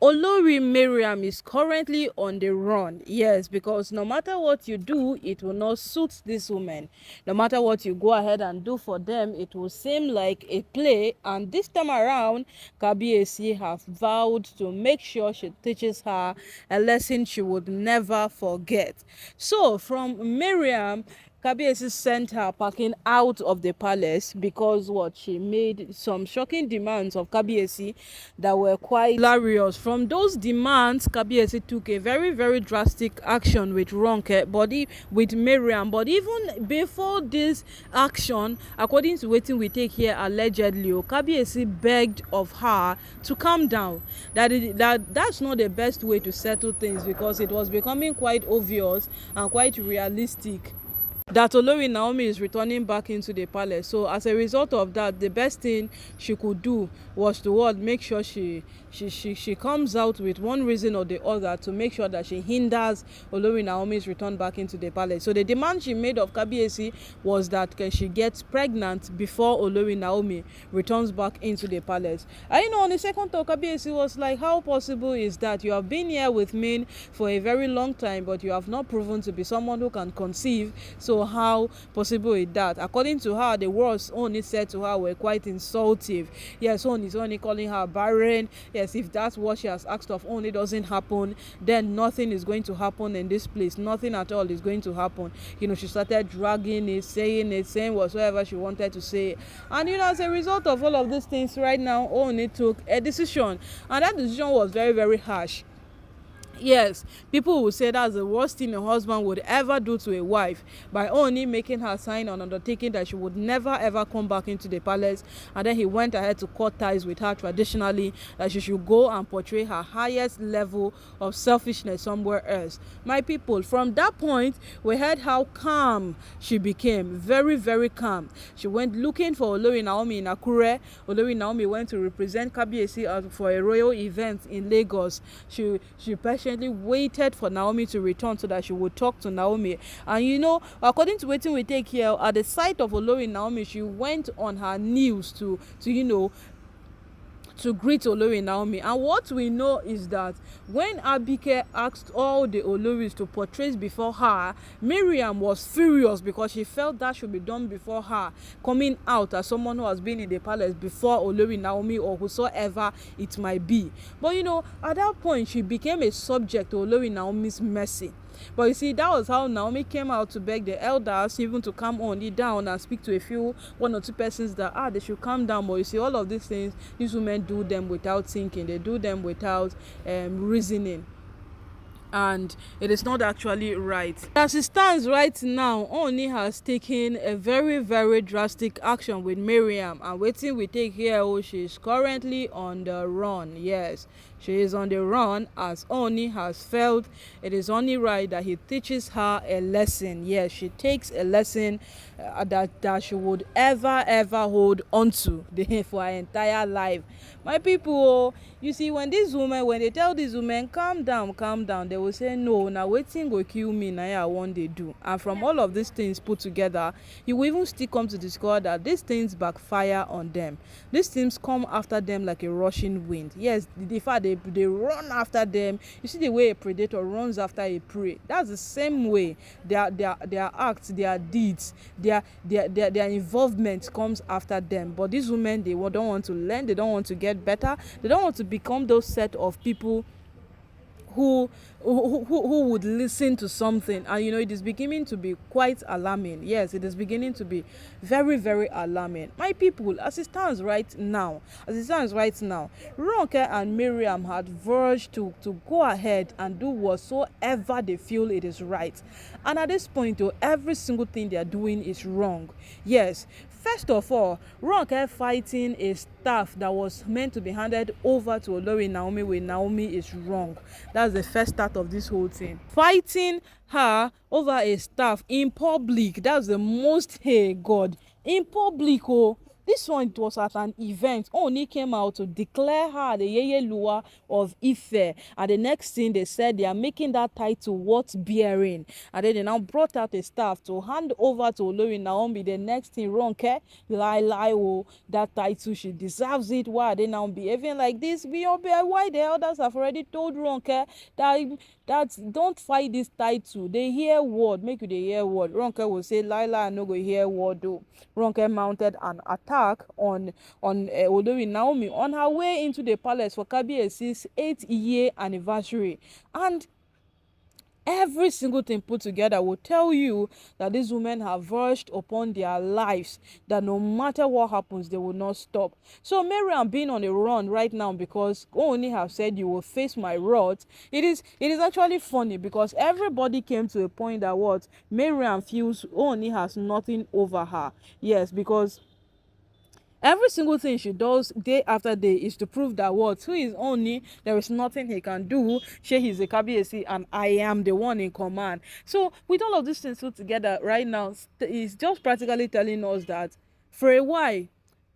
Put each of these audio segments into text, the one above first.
Olori Miriam is currently on the run. Yes, because no matter what you do, it will not suit this woman. No matter what you go ahead and do for them, it will seem like a play. And this time around, Kabiyesi have vowed to make sure she teaches her a lesson she would never forget. So from Miriam, Kabiyesi sent her packing out of the palace because what she made some shocking demands of Kabiyesi that were quite hilarious. From those demands, Kabiyesi took a very, very drastic action with Ronke, with Mariam. But even before this action, according to wetin we take here allegedly, Kabiyesi begged of her to calm down. That's not the best way to settle things, because it was becoming quite obvious and quite realistic that Olori Naomi is returning back into the palace. So as a result of that, the best thing she could do was to make sure she comes out with one reason or the other to make sure that she hinders Olori Naomi's return back into the palace. So the demand she made of Kabiyesi was that she gets pregnant before Olori Naomi returns back into the palace. And on the second thought, Kabiyesi was like, how possible is that? You have been here with me for a very long time, but you have not proven to be someone who can conceive. So how possible is that? According to her, the words Ooni said to her were quite insultive. Yes, Ooni is only calling her barren. Yes, if that's what she has asked of Ooni doesn't happen, then nothing is going to happen in this place. Nothing at all is going to happen. She started dragging it, saying whatsoever she wanted to say. And as a result of all of these things, right now, Ooni took a decision. And that decision was very, very harsh. Yes, people will say that's the worst thing a husband would ever do to a wife, by only making her sign an undertaking that she would never ever come back into the palace. And then he went ahead to cut ties with her traditionally, that she should go and portray her highest level of selfishness somewhere else. My people, from that point, we heard how calm she became. Very, very calm. She went looking for Olori Naomi in Akure. Olori Naomi went to represent Kabiyesi for a royal event in Lagos. She patiently waited for Naomi to return so that she would talk to Naomi. And according to wetin we take here, at the sight of Olori Naomi, she went on her knees to greet Olori Naomi. And what we know is that when Abike asked all the Oloris to portray before her, Miriam was furious because she felt that should be done before her, coming out as someone who has been in the palace before Olori Naomi or whosoever it might be. But at that point, she became a subject to Olori Naomi's mercy. But you see, that was how Naomi came out to beg the elders even to calm Ooni down and speak to one or two persons that they should calm down. But you see, all of these things, these women do them without thinking. They do them without reasoning. And it is not actually right. As it stands right now, Ooni has taken a very, very drastic action with Miriam, and waiting we take here, she is currently on the run. Yes, she is on the run, as Ooni has felt it is only right that he teaches her a lesson. Yes, she takes a lesson that she would ever hold onto for her entire life. My people, you see, when they tell these women calm down, they will say no, now wetin go kill me na I wan dey do. And from all of these things put together, you will even still come to discover that these things backfire on them. These things come after them like a rushing wind. Yes, the fact they run after them. You see the way a predator runs after a prey. That's the same way their acts, their deeds, their involvement comes after them. But these women, they don't want to learn. They don't want to get better. They don't want to become those set of people who would listen to something. And it is beginning to be quite alarming. Yes, it is beginning to be very, very alarming. My people, as it stands right now, Ronke and Miriam had verged to go ahead and do whatsoever they feel it is right. And at this point, every single thing they are doing is wrong. Yes, first of all, Ronke fighting a staff that was meant to be handed over to Olori Naomi when Naomi is wrong. That's the first start of this whole thing. Fighting her over a staff in public. That's the most, hey God, in public. This one, it was at an event. Ooni came out to declare her the Yeyeluwa of Ife. And the next thing they said, they are making that title worth bearing. And then they now brought out a staff to hand over to Olori Naomi. The next thing, Ronke, lie, oh, that title, she deserves it. Why are they now behaving like this? Why the elders have already told Ronke that don't fight this title. They hear word, make you they hear word. Ronke will say, I no go hear word though. Ronke mounted an attack on Olori Naomi on her way into the palace for Kabiyesi's 8th-year anniversary. And every single thing put together will tell you that these women have verged upon their lives, that no matter what happens, they will not stop. So Miriam being on the run right now because Ooni have said you will face my wrath. It is actually funny because everybody came to a point that what Miriam feels Ooni has nothing over her. Yes, because every single thing she does day after day is to prove that what who is Ooni, there is nothing he can do. She is a Kabiyesi and I am the one in command. So with all of these things put together right now, it's just practically telling us that for a while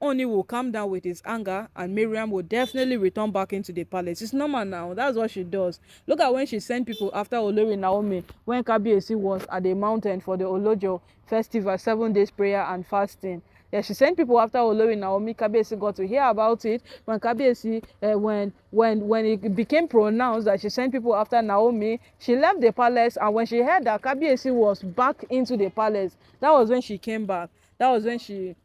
Ooni will calm down with his anger and Miriam will definitely return back into the palace. It's normal now. That's what she does. Look at when she sent people after Olori Naomi when Kabiyesi was at the mountain for the Olojo festival, 7 days prayer and fasting. Yeah, she sent people after Olori Naomi. Kabiyesi got to hear about it. When Kabiyesi, when it became pronounced that she sent people after Naomi, she left the palace. And when she heard that Kabiyesi was back into the palace, that was when she came back. That was when she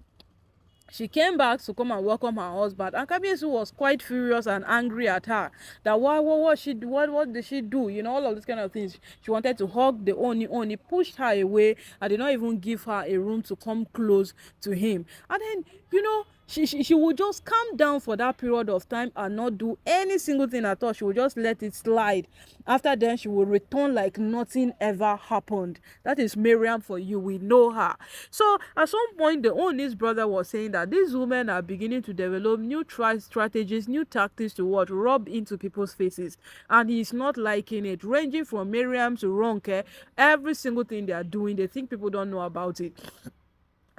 came back to come and welcome her husband, and Kabiyesi was quite furious and angry at her. That what did she do? You know, all of these kind of things. She wanted to hug the Ooni pushed her away and did not even give her a room to come close to him. And then, you know, she would just calm down for that period of time and not do any single thing at all. She would just let it slide. After then, she would return like nothing ever happened. That is Miriam for you. We know her. So at some point, the Ooni's brother was saying that these women are beginning to develop new strategies, new tactics to what rub into people's faces, and he's not liking it. Ranging from Miriam to Ronke, every single thing they are doing, they think people don't know about it.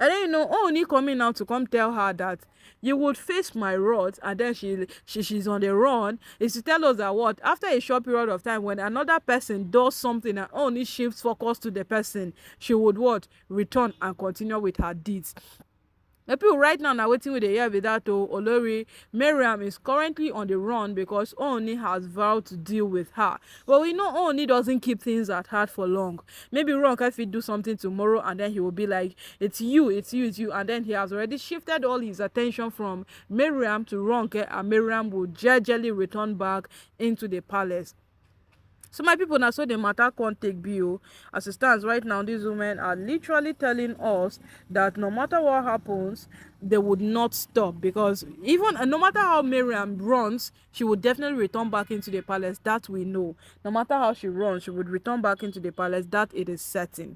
And then, you know, Ooni coming out to come tell her that you would face my wrath, and then she's on the run, is to tell us that what after a short period of time, when another person does something and Ooni shifts focus to the person, she would what return and continue with her deeds. The people right now are waiting with the year with that Olori Miriam is currently on the run because Ooni has vowed to deal with her. But we know Ooni doesn't keep things at heart for long. Maybe Ronke fit do something tomorrow and then he will be like, it's you. And then he has already shifted all his attention from Miriam to Ronke, and Miriam will gradually return back into the palace. So my people, now so the matter can't take bio. As it stands right now, these women are literally telling us that no matter what happens, they would not stop, because even no matter how Miriam runs, she would definitely return back into the palace. That we know. No matter how she runs, she would return back into the palace. That it is certain.